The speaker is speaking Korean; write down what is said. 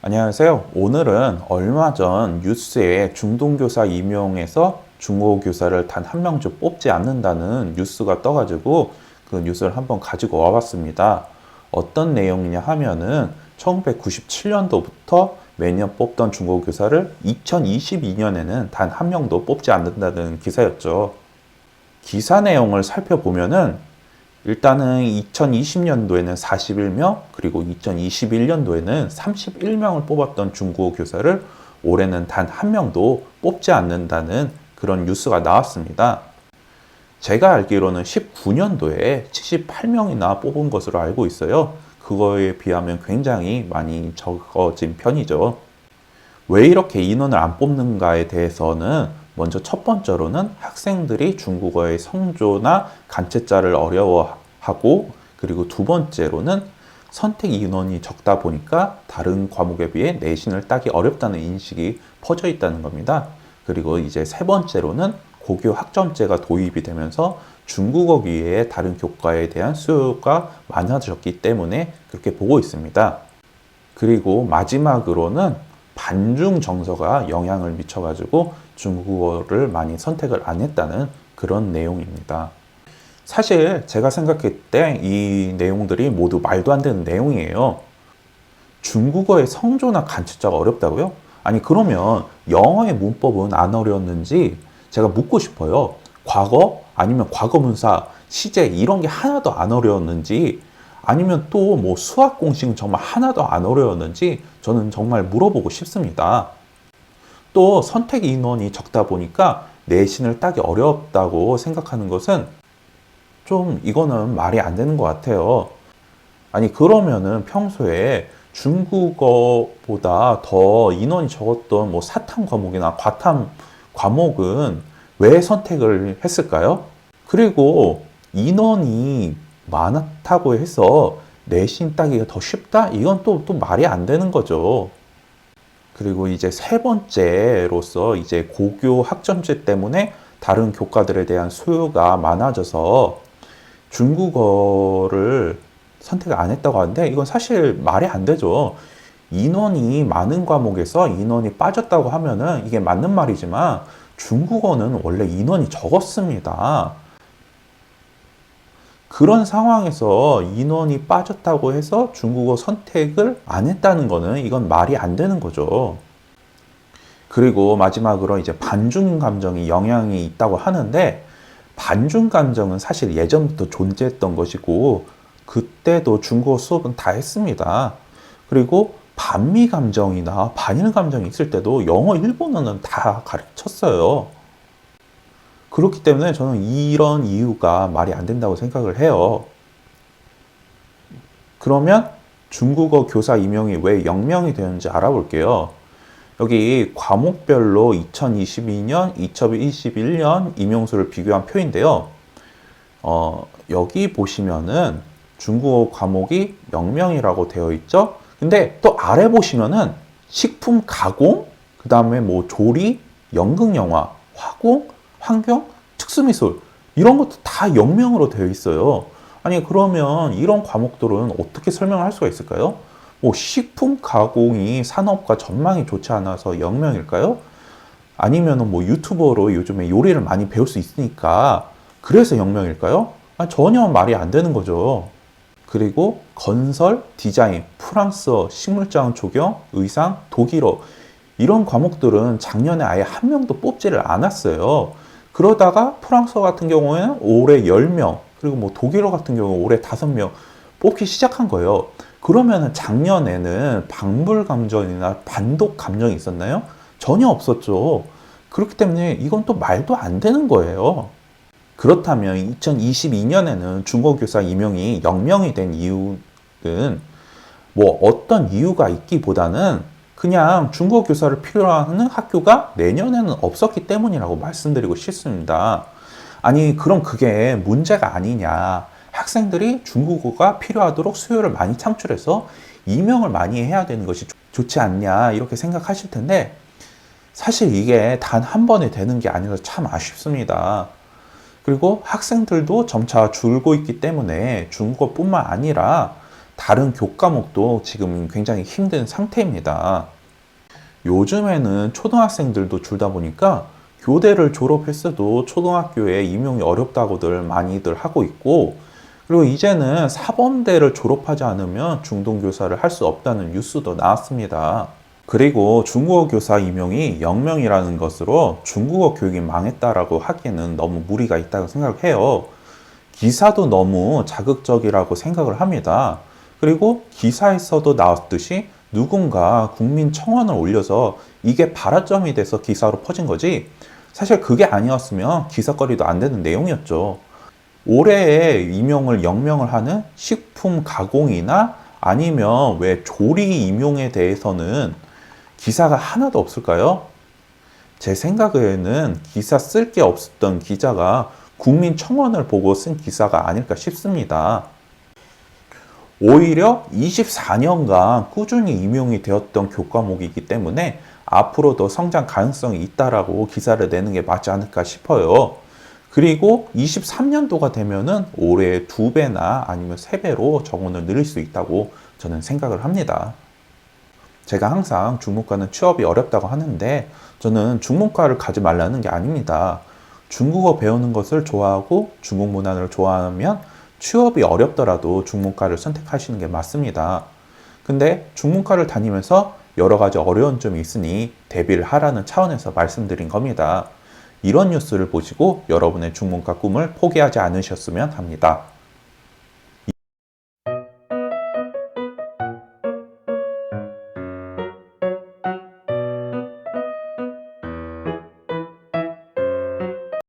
안녕하세요. 오늘은 얼마 전 뉴스에 중동교사 임용해서 중국어 교사를 단 한 명도 뽑지 않는다는 뉴스가 떠가지고 그 뉴스를 한번 가지고 와봤습니다. 어떤 내용이냐 하면은 1997년도부터 매년 뽑던 중국어 교사를 2022년에는 단 한 명도 뽑지 않는다는 기사였죠. 기사 내용을 살펴보면은 일단은 2020년도에는 41명, 그리고 2021년도에는 31명을 뽑았던 중국어 교사를 올해는 단 한 명도 뽑지 않는다는 그런 뉴스가 나왔습니다. 제가 알기로는 19년도에 78명이나 뽑은 것으로 알고 있어요. 그거에 비하면 굉장히 많이 적어진 편이죠. 왜 이렇게 인원을 안 뽑는가에 대해서는 먼저 첫 번째로는 학생들이 중국어의 성조나 간체자를 어려워하고, 그리고 두 번째로는 선택 인원이 적다 보니까 다른 과목에 비해 내신을 따기 어렵다는 인식이 퍼져 있다는 겁니다. 그리고 이제 세 번째로는 고교 학점제가 도입이 되면서 중국어 외에 다른 교과에 대한 수요가 많아졌기 때문에 그렇게 보고 있습니다. 그리고 마지막으로는 반중 정서가 영향을 미쳐가지고 중국어를 많이 선택을 안 했다는 그런 내용입니다. 사실 제가 생각할 때 이 내용들이 모두 말도 안 되는 내용이에요. 중국어의 성조나 간체자가 어렵다고요? 아니 그러면 영어의 문법은 안 어려웠는지 제가 묻고 싶어요. 과거 아니면 과거분사, 시제 이런 게 하나도 안 어려웠는지, 아니면 또 뭐 수학 공식은 정말 하나도 안 어려웠는지 저는 정말 물어보고 싶습니다. 또 선택 인원이 적다 보니까 내신을 따기 어렵다고 생각하는 것은 좀 이거는 말이 안 되는 것 같아요. 아니 그러면은 평소에 중국어보다 더 인원이 적었던 뭐 사탐 과목이나 과탐 과목은 왜 선택을 했을까요? 그리고 인원이 많다고 해서 내신 따기가 더 쉽다? 이건 또 말이 안 되는 거죠. 그리고 이제 세 번째로서 이제 고교 학점제 때문에 다른 교과들에 대한 수요가 많아져서 중국어를 선택을 안 했다고 하는데 이건 사실 말이 안 되죠. 인원이 많은 과목에서 인원이 빠졌다고 하면은 이게 맞는 말이지만 중국어는 원래 인원이 적었습니다. 그런 상황에서 인원이 빠졌다고 해서 중국어 선택을 안 했다는 거는 이건 말이 안 되는 거죠. 그리고 마지막으로 이제 반중 감정이 영향이 있다고 하는데, 반중 감정은 사실 예전부터 존재했던 것이고 그때도 중국어 수업은 다 했습니다. 그리고 반미 감정이나 반일 감정이 있을 때도 영어, 일본어는 다 가르쳤어요. 그렇기 때문에 저는 이런 이유가 말이 안 된다고 생각을 해요. 그러면 중국어 교사 임용이 왜 0명이 되는지 알아볼게요. 여기 과목별로 2022년, 2021년 임용수를 비교한 표인데요. 여기 보시면은 중국어 과목이 0명이라고 되어 있죠. 근데 또 아래 보시면은 식품 가공, 그 다음에 뭐 조리, 연극영화, 화공, 환경, 특수미술 이런 것도 다 0명으로 되어 있어요. 아니 그러면 이런 과목들은 어떻게 설명할 수가 있을까요? 뭐 식품 가공이 산업과 전망이 좋지 않아서 0명일까요? 아니면 뭐 유튜버로 요즘에 요리를 많이 배울 수 있으니까 그래서 0명일까요? 아니, 전혀 말이 안 되는 거죠. 그리고 건설, 디자인, 프랑스어, 식물자원 조경, 의상, 독일어 이런 과목들은 작년에 아예 한 명도 뽑지를 않았어요. 그러다가 프랑스어 같은 경우에는 올해 10명, 그리고 뭐 독일어 같은 경우 올해 5명 뽑기 시작한 거예요. 그러면은 작년에는 방불 감정이나 반독 감정이 있었나요? 전혀 없었죠. 그렇기 때문에 이건 또 말도 안 되는 거예요. 그렇다면 2022년에는 중국어 교사 임용이 0명이 된 이유는 뭐 어떤 이유가 있기보다는 그냥 중국어 교사를 필요로 하는 학교가 내년에는 없었기 때문이라고 말씀드리고 싶습니다. 아니 그럼 그게 문제가 아니냐. 학생들이 중국어가 필요하도록 수요를 많이 창출해서 임용을 많이 해야 되는 것이 좋지 않냐 이렇게 생각하실 텐데, 사실 이게 단 한 번에 되는 게 아니라서 참 아쉽습니다. 그리고 학생들도 점차 줄고 있기 때문에 중국어뿐만 아니라 다른 교과목도 지금 굉장히 힘든 상태입니다. 요즘에는 초등학생들도 줄다 보니까 교대를 졸업했어도 초등학교에 임용이 어렵다고들 많이들 하고 있고, 그리고 이제는 사범대를 졸업하지 않으면 중동교사를 할 수 없다는 뉴스도 나왔습니다. 그리고 중국어 교사 임용이 0명이라는 것으로 중국어 교육이 망했다라고 하기에는 너무 무리가 있다고 생각을 해요. 기사도 너무 자극적이라고 생각을 합니다. 그리고 기사에서도 나왔듯이 누군가 국민청원을 올려서 이게 발화점이 돼서 기사로 퍼진 거지, 사실 그게 아니었으면 기사거리도 안 되는 내용이었죠. 올해에 임용을 0명을 하는 식품 가공이나 아니면 왜 조리 임용에 대해서는 기사가 하나도 없을까요? 제 생각에는 기사 쓸 게 없었던 기자가 국민청원을 보고 쓴 기사가 아닐까 싶습니다. 오히려 24년간 꾸준히 임용이 되었던 교과목이기 때문에 앞으로도 성장 가능성이 있다라고 기사를 내는 게 맞지 않을까 싶어요. 그리고 23년도가 되면은 올해 2배나 아니면 3배로 정원을 늘릴 수 있다고 저는 생각을 합니다. 제가 항상 중문과는 취업이 어렵다고 하는데, 저는 중문과를 가지 말라는 게 아닙니다. 중국어 배우는 것을 좋아하고 중국 문화를 좋아하면 취업이 어렵더라도 중문과를 선택하시는 게 맞습니다. 근데 중문과를 다니면서 여러 가지 어려운 점이 있으니 대비를 하라는 차원에서 말씀드린 겁니다. 이런 뉴스를 보시고 여러분의 중문과 꿈을 포기하지 않으셨으면 합니다.